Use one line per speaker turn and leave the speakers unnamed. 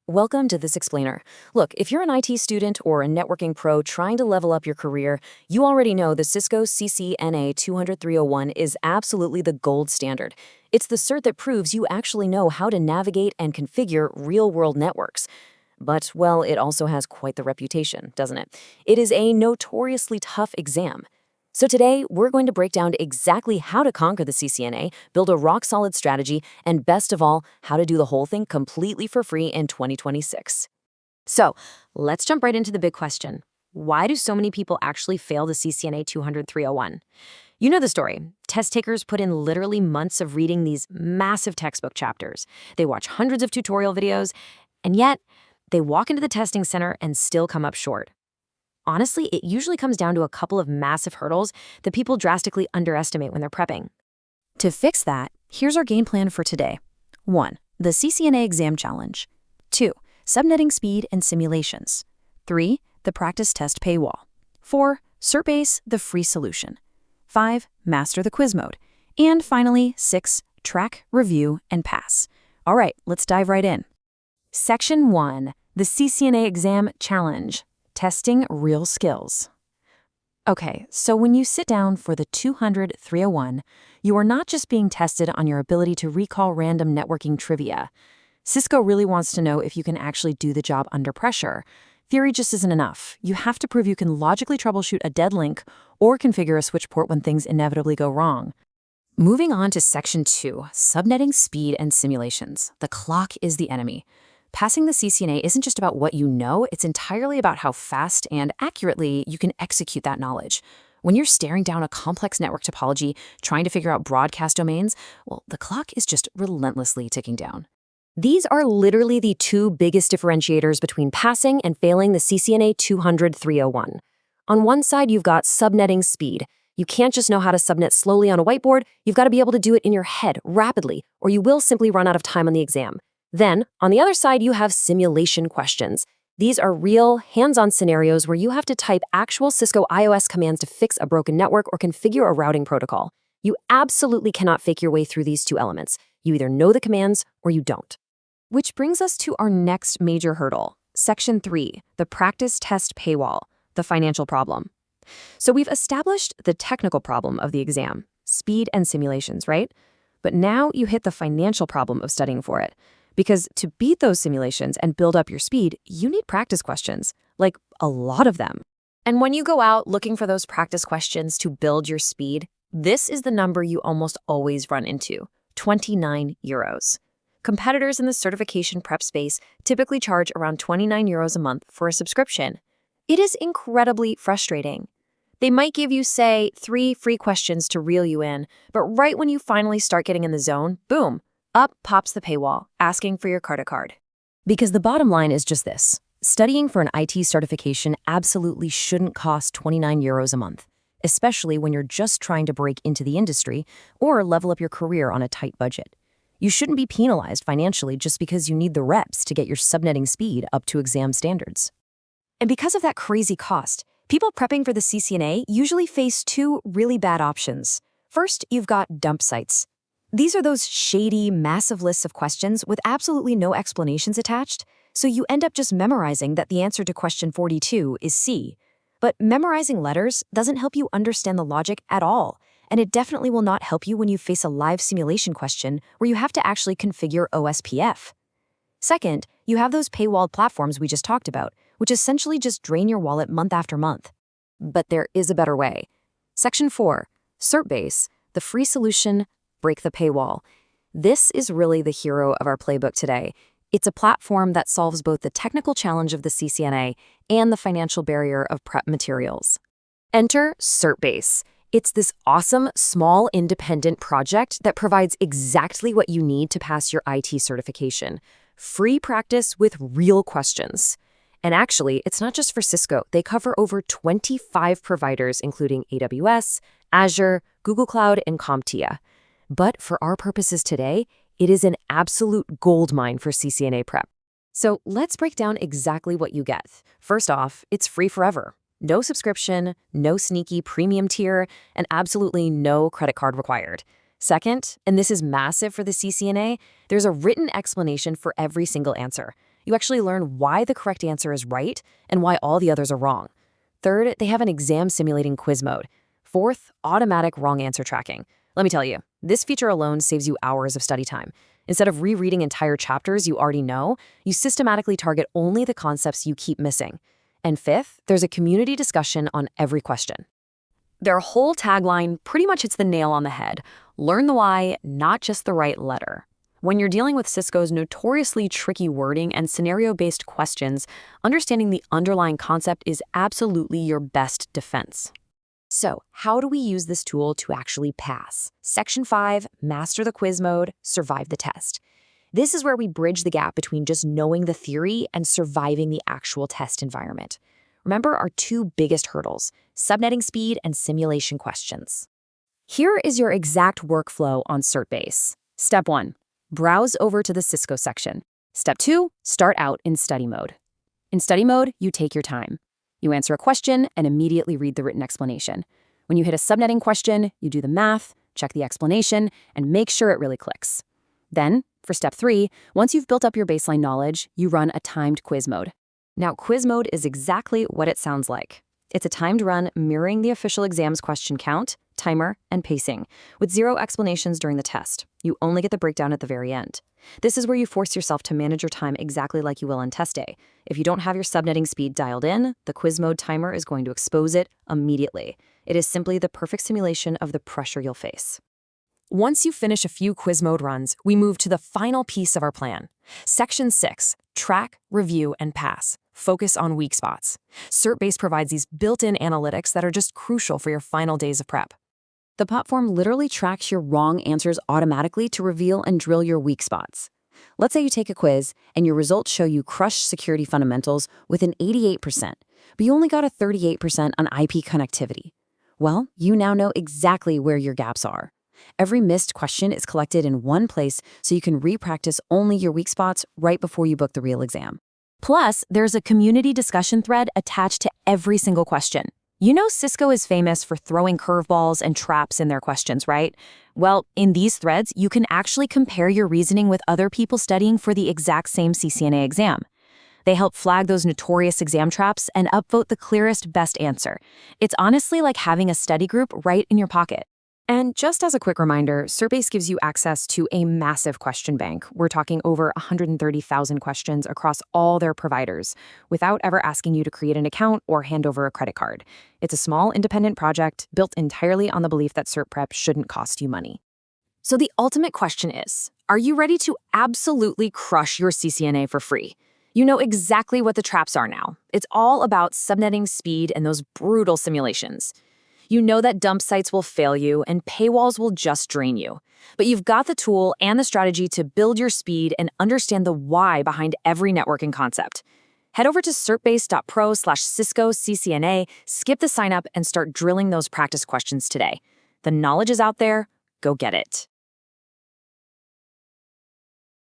Welcome to This Explainer. Look, if you're an IT student or a networking pro trying to level up your career, you already know the Cisco CCNA 200-301 is absolutely the gold standard. It's the cert that proves you actually know how to navigate and configure real-world networks. But, well, it also has quite the reputation, doesn't it? It is a notoriously tough exam. So today, we're going to break down exactly how to conquer the CCNA, build a rock-solid strategy, and best of all, how to do the whole thing completely for free in 2026. So, let's jump right into the big question. Why do so many people actually fail the CCNA 200-301? You know the story. Test takers put in literally months of reading these massive textbook chapters. They watch hundreds of tutorial videos, and yet, they walk into the testing center and still come up short. Honestly, it usually comes down to a couple of massive hurdles that people drastically underestimate when they're prepping. To fix that, here's our game plan for today. 1. The CCNA Exam Challenge. 2. Subnetting speed and simulations. 3. The practice test paywall. 4. CertBase, the free solution. 5. Master the quiz mode. And finally, 6. Track, review, and pass. All right, let's dive right in. Section 1. The CCNA Exam Challenge. Testing real skills. Okay, so when you sit down for the 200-301, you are not just being tested on your ability to recall random networking trivia. Cisco really wants to know if you can actually do the job under pressure. Theory just isn't enough. You have to prove you can logically troubleshoot a dead link or configure a switch port when things inevitably go wrong. Moving on to Section 2, subnetting speed and simulations. The clock is the enemy. Passing the CCNA isn't just about what you know, it's entirely about how fast and accurately you can execute that knowledge. When you're staring down a complex network topology, trying to figure out broadcast domains, well, the clock is just relentlessly ticking down. These are literally the two biggest differentiators between passing and failing the CCNA 200-301. On one side, you've got subnetting speed. You can't just know how to subnet slowly on a whiteboard, you've got to be able to do it in your head rapidly, or you will simply run out of time on the exam. Then, on the other side, you have simulation questions. These are real, hands-on scenarios where you have to type actual Cisco iOS commands to fix a broken network or configure a routing protocol. You absolutely cannot fake your way through these two elements. You either know the commands or you don't. Which brings us to our next major hurdle, Section 3, the practice test paywall, the financial problem. So we've established the technical problem of the exam, speed and simulations, right? But now you hit the financial problem of studying for it. Because to beat those simulations and build up your speed, you need practice questions, like a lot of them. And when you go out looking for those practice questions to build your speed, this is the number you almost always run into, 29 euros. Competitors in the certification prep space typically charge around 29 euros a month for a subscription. It is incredibly frustrating. They might give you, say, 3 free questions to reel you in, but right when you finally start getting in the zone, boom, up pops the paywall, asking for your credit card. Because the bottom line is just this. Studying for an IT certification absolutely shouldn't cost 29 euros a month, especially when you're just trying to break into the industry or level up your career on a tight budget. You shouldn't be penalized financially just because you need the reps to get your subnetting speed up to exam standards. And because of that crazy cost, people prepping for the CCNA usually face 2 really bad options. First, you've got dump sites. These are those shady, massive lists of questions with absolutely no explanations attached, so you end up just memorizing that the answer to question 42 is C. But memorizing letters doesn't help you understand the logic at all, and it definitely will not help you when you face a live simulation question where you have to actually configure OSPF. Second, you have those paywalled platforms we just talked about, which essentially just drain your wallet month after month. But there is a better way. Section 4, CertBase, the free solution, break the paywall. This is really the hero of our playbook today. It's a platform that solves both the technical challenge of the CCNA and the financial barrier of prep materials. Enter CertBase. It's this awesome, small, independent project that provides exactly what you need to pass your IT certification. Free practice with real questions. And actually, it's not just for Cisco. They cover over 25 providers, including AWS, Azure, Google Cloud, and CompTIA. But for our purposes today, it is an absolute goldmine for CCNA prep. So let's break down exactly what you get. First off, it's free forever. No subscription, no sneaky premium tier, and absolutely no credit card required. Second, and this is massive for the CCNA, there's a written explanation for every single answer. You actually learn why the correct answer is right and why all the others are wrong. Third, they have an exam simulating quiz mode. Fourth, automatic wrong answer tracking. Let me tell you, this feature alone saves you hours of study time. Instead of rereading entire chapters you already know, you systematically target only the concepts you keep missing. And fifth, there's a community discussion on every question. Their whole tagline pretty much hits the nail on the head. Learn the why, not just the right letter. When you're dealing with Cisco's notoriously tricky wording and scenario-based questions, understanding the underlying concept is absolutely your best defense. So, how do we use this tool to actually pass? Section 5, master the quiz mode, survive the test. This is where we bridge the gap between just knowing the theory and surviving the actual test environment. Remember our two biggest hurdles, subnetting speed and simulation questions. Here is your exact workflow on CertBase. Step 1, browse over to the Cisco section. Step 2, start out in study mode. In study mode, you take your time. You answer a question and immediately read the written explanation. When you hit a subnetting question, you do the math, check the explanation, and make sure it really clicks. Then, for step 3, once you've built up your baseline knowledge, you run a timed quiz mode. Now, quiz mode is exactly what it sounds like. It's a timed run mirroring the official exam's question count, timer, and pacing, with 0 explanations during the test. You only get the breakdown at the very end. This is where you force yourself to manage your time exactly like you will on test day. If you don't have your subnetting speed dialed in, the quiz mode timer is going to expose it immediately. It is simply the perfect simulation of the pressure you'll face. Once you finish a few quiz mode runs, we move to the final piece of our plan. Section 6, track, review, and pass. Focus on weak spots. CertBase provides these built-in analytics that are just crucial for your final days of prep. The platform literally tracks your wrong answers automatically to reveal and drill your weak spots. Let's say you take a quiz and your results show you crushed security fundamentals with an 88%, but you only got a 38% on IP connectivity. Well, you now know exactly where your gaps are. Every missed question is collected in one place so you can re-practice only your weak spots right before you book the real exam. Plus, there's a community discussion thread attached to every single question. You know Cisco is famous for throwing curveballs and traps in their questions, right? Well, in these threads, you can actually compare your reasoning with other people studying for the exact same CCNA exam. They help flag those notorious exam traps and upvote the clearest, best answer. It's honestly like having a study group right in your pocket. And just as a quick reminder, CertBase gives you access to a massive question bank. We're talking over 130,000 questions across all their providers, without ever asking you to create an account or hand over a credit card. It's a small, independent project built entirely on the belief that Cert Prep shouldn't cost you money. So the ultimate question is, are you ready to absolutely crush your CCNA for free? You know exactly what the traps are now. It's all about subnetting speed and those brutal simulations. You know that dump sites will fail you and paywalls will just drain you. But you've got the tool and the strategy to build your speed and understand the why behind every networking concept. Head over to certbase.pro/Cisco CCNA, skip the sign up, and start drilling those practice questions today. The knowledge is out there. Go get it.